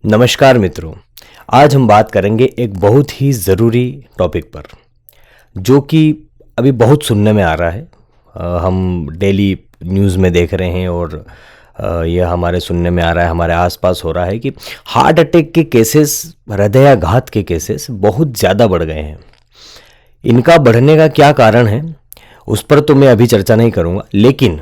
नमस्कार मित्रों, आज हम बात करेंगे एक बहुत ही ज़रूरी टॉपिक पर जो कि अभी बहुत सुनने में आ रहा है। हम डेली न्यूज़ में देख रहे हैं और यह हमारे सुनने में आ रहा है, हमारे आसपास हो रहा है कि हार्ट अटैक के केसेस, हृदयाघात के केसेस बहुत ज़्यादा बढ़ गए हैं। इनका बढ़ने का क्या कारण है उस पर तो मैं अभी चर्चा नहीं करूँगा, लेकिन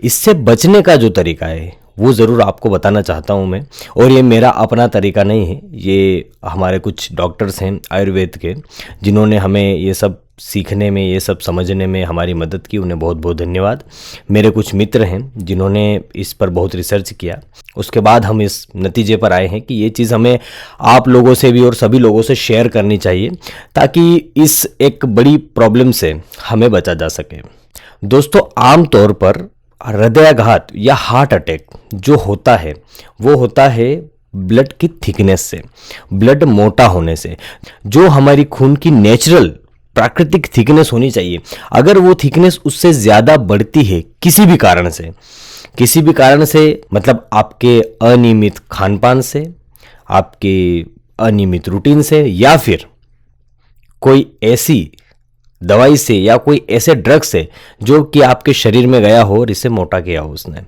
इससे बचने का जो तरीका है वो ज़रूर आपको बताना चाहता हूँ मैं। और ये मेरा अपना तरीका नहीं है, ये हमारे कुछ डॉक्टर्स हैं आयुर्वेद के जिन्होंने हमें ये सब सीखने में, ये सब समझने में हमारी मदद की। उन्हें बहुत बहुत धन्यवाद। मेरे कुछ मित्र हैं जिन्होंने इस पर बहुत रिसर्च किया, उसके बाद हम इस नतीजे पर आए हैं कि ये चीज़ हमें आप लोगों से भी और सभी लोगों से शेयर करनी चाहिए ताकि इस एक बड़ी प्रॉब्लम से हमें बचा जा सके। दोस्तों, आम तौर पर हृदयाघात या हार्ट अटैक जो होता है वो होता है ब्लड की थिकनेस से, ब्लड मोटा होने से। जो हमारी खून की नेचुरल प्राकृतिक थिकनेस होनी चाहिए, अगर वो थिकनेस उससे ज़्यादा बढ़ती है किसी भी कारण से, मतलब आपके अनियमित खान पान से, आपके अनियमित रूटीन से, या फिर कोई ऐसी दवाई से या कोई ऐसे ड्रग से जो कि आपके शरीर में गया हो और इसे मोटा किया हो उसने।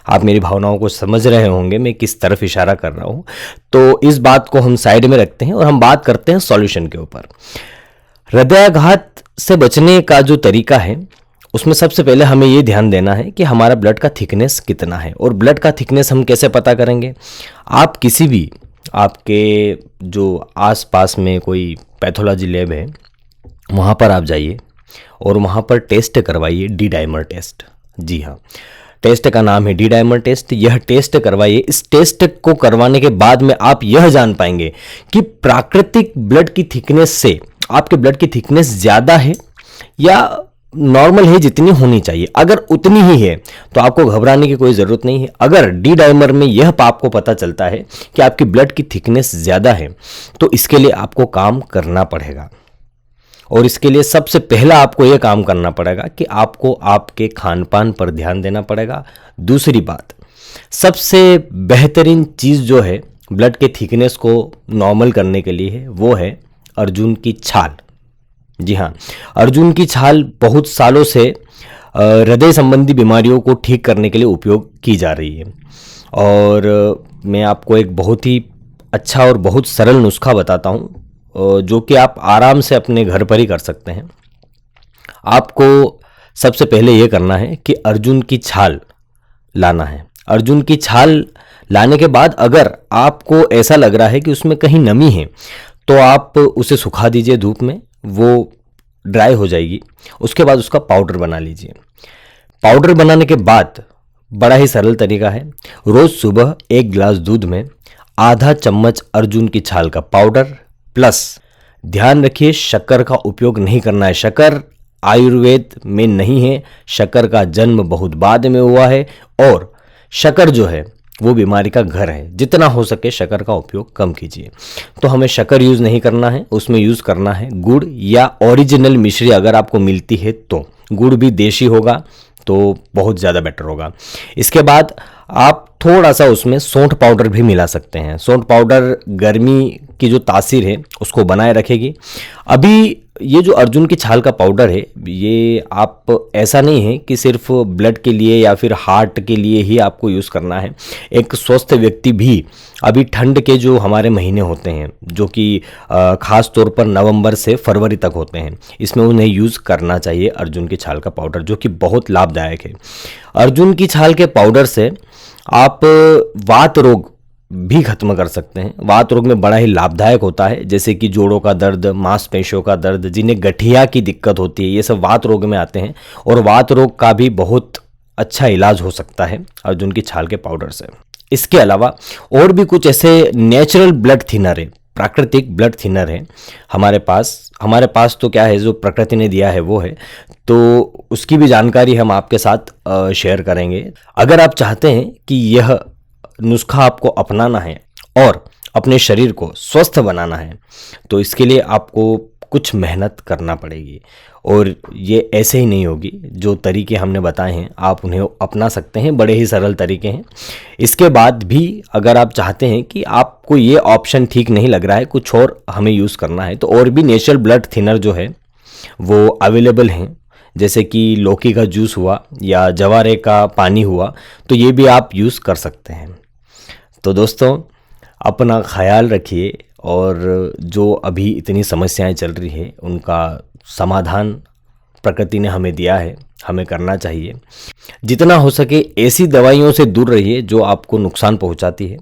आप मेरी भावनाओं को समझ रहे होंगे मैं किस तरफ इशारा कर रहा हूँ। तो इस बात को हम साइड में रखते हैं और हम बात करते हैं सॉल्यूशन के ऊपर। हृदयाघात से बचने का जो तरीका है उसमें सबसे पहले हमें ये ध्यान देना है कि हमारा ब्लड का थिकनेस कितना है। और ब्लड का थिकनेस हम कैसे पता करेंगे? आप किसी भी आपके जो आसपास में कोई पैथोलॉजी लैब है वहाँ पर आप जाइए और वहाँ पर टेस्ट करवाइए, डी डाइमर टेस्ट। जी हाँ, टेस्ट का नाम है डी डाइमर टेस्ट। यह टेस्ट करवाइए। इस टेस्ट को करवाने के बाद में आप यह जान पाएंगे कि प्राकृतिक ब्लड की थिकनेस से आपके ब्लड की थिकनेस ज़्यादा है या नॉर्मल है जितनी होनी चाहिए। अगर उतनी ही है तो आपको घबराने की कोई ज़रूरत नहीं है। अगर डी डाइमर में यह आपको पता चलता है कि आपकी ब्लड की थिकनेस ज़्यादा है तो इसके लिए आपको काम करना पड़ेगा। और इसके लिए सबसे पहला आपको यह काम करना पड़ेगा कि आपको आपके खान पान पर ध्यान देना पड़ेगा। दूसरी बात, सबसे बेहतरीन चीज़ जो है ब्लड के थिकनेस को नॉर्मल करने के लिए है वो है अर्जुन की छाल। जी हाँ, अर्जुन की छाल बहुत सालों से हृदय संबंधी बीमारियों को ठीक करने के लिए उपयोग की जा रही है। और मैं आपको एक बहुत ही अच्छा और बहुत सरल नुस्खा बताता हूँ जो कि आप आराम से अपने घर पर ही कर सकते हैं। आपको सबसे पहले ये करना है कि अर्जुन की छाल लाना है। अर्जुन की छाल लाने के बाद अगर आपको ऐसा लग रहा है कि उसमें कहीं नमी है तो आप उसे सुखा दीजिए धूप में, वो ड्राई हो जाएगी। उसके बाद उसका पाउडर बना लीजिए। पाउडर बनाने के बाद बड़ा ही सरल तरीका है, रोज़ सुबह 1 गिलास दूध में आधा चम्मच अर्जुन की छाल का पाउडर प्लस, ध्यान रखिए शक्कर का उपयोग नहीं करना है। शक्कर आयुर्वेद में नहीं है। शक्कर का जन्म बहुत बाद में हुआ है और शक्कर जो है वो बीमारी का घर है। जितना हो सके शक्कर का उपयोग कम कीजिए। तो हमें शक्कर यूज़ नहीं करना है, उसमें यूज़ करना है गुड़ या ओरिजिनल मिश्री अगर आपको मिलती है तो। गुड़ भी देशी होगा तो बहुत ज़्यादा बेटर होगा। इसके बाद आप थोड़ा सा उसमें सौंठ पाउडर भी मिला सकते हैं। सौंठ पाउडर गर्मी की जो तासीर है उसको बनाए रखेगी। अभी ये जो अर्जुन की छाल का पाउडर है ये आप ऐसा नहीं है कि सिर्फ ब्लड के लिए या फिर हार्ट के लिए ही आपको यूज़ करना है। एक स्वस्थ व्यक्ति भी अभी ठंड के जो हमारे महीने होते हैं जो कि ख़ास तौर पर नवंबर से फरवरी तक होते हैं, इसमें उन्हें यूज़ करना चाहिए अर्जुन की छाल का पाउडर, जो कि बहुत लाभदायक है। अर्जुन की छाल के पाउडर से आप वात रोग भी खत्म कर सकते हैं। वात रोग में बड़ा ही लाभदायक होता है, जैसे कि जोड़ों का दर्द, मांसपेशियों का दर्द, जिन्हें गठिया की दिक्कत होती है, ये सब वात रोग में आते हैं। और वात रोग का भी बहुत अच्छा इलाज हो सकता है अर्जुन की छाल के पाउडर से। इसके अलावा और भी कुछ ऐसे नेचुरल ब्लड थिनर है, प्राकृतिक ब्लड थिनर है हमारे पास तो क्या है जो प्रकृति ने दिया है वो है, तो उसकी भी जानकारी हम आपके साथ शेयर करेंगे। अगर आप चाहते हैं कि यह नुस्खा आपको अपनाना है और अपने शरीर को स्वस्थ बनाना है तो इसके लिए आपको कुछ मेहनत करना पड़ेगी, और ये ऐसे ही नहीं होगी। जो तरीके हमने बताए हैं आप उन्हें अपना सकते हैं, बड़े ही सरल तरीके हैं। इसके बाद भी अगर आप चाहते हैं कि आपको ये ऑप्शन ठीक नहीं लग रहा है, कुछ और हमें यूज़ करना है, तो और भी नेचुरल ब्लड थिनर जो है वो अवेलेबल हैं, जैसे कि लौकी का जूस हुआ या जवारे का पानी हुआ, तो ये भी आप यूज़ कर सकते हैं। तो दोस्तों, अपना ख्याल रखिए, और जो अभी इतनी समस्याएं चल रही है उनका समाधान प्रकृति ने हमें दिया है, हमें करना चाहिए। जितना हो सके ऐसी दवाइयों से दूर रहिए जो आपको नुकसान पहुंचाती है,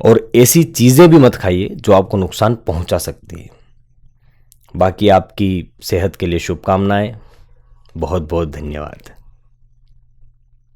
और ऐसी चीज़ें भी मत खाइए जो आपको नुकसान पहुंचा सकती है। बाकी आपकी सेहत के लिए शुभकामनाएं। बहुत बहुत धन्यवाद।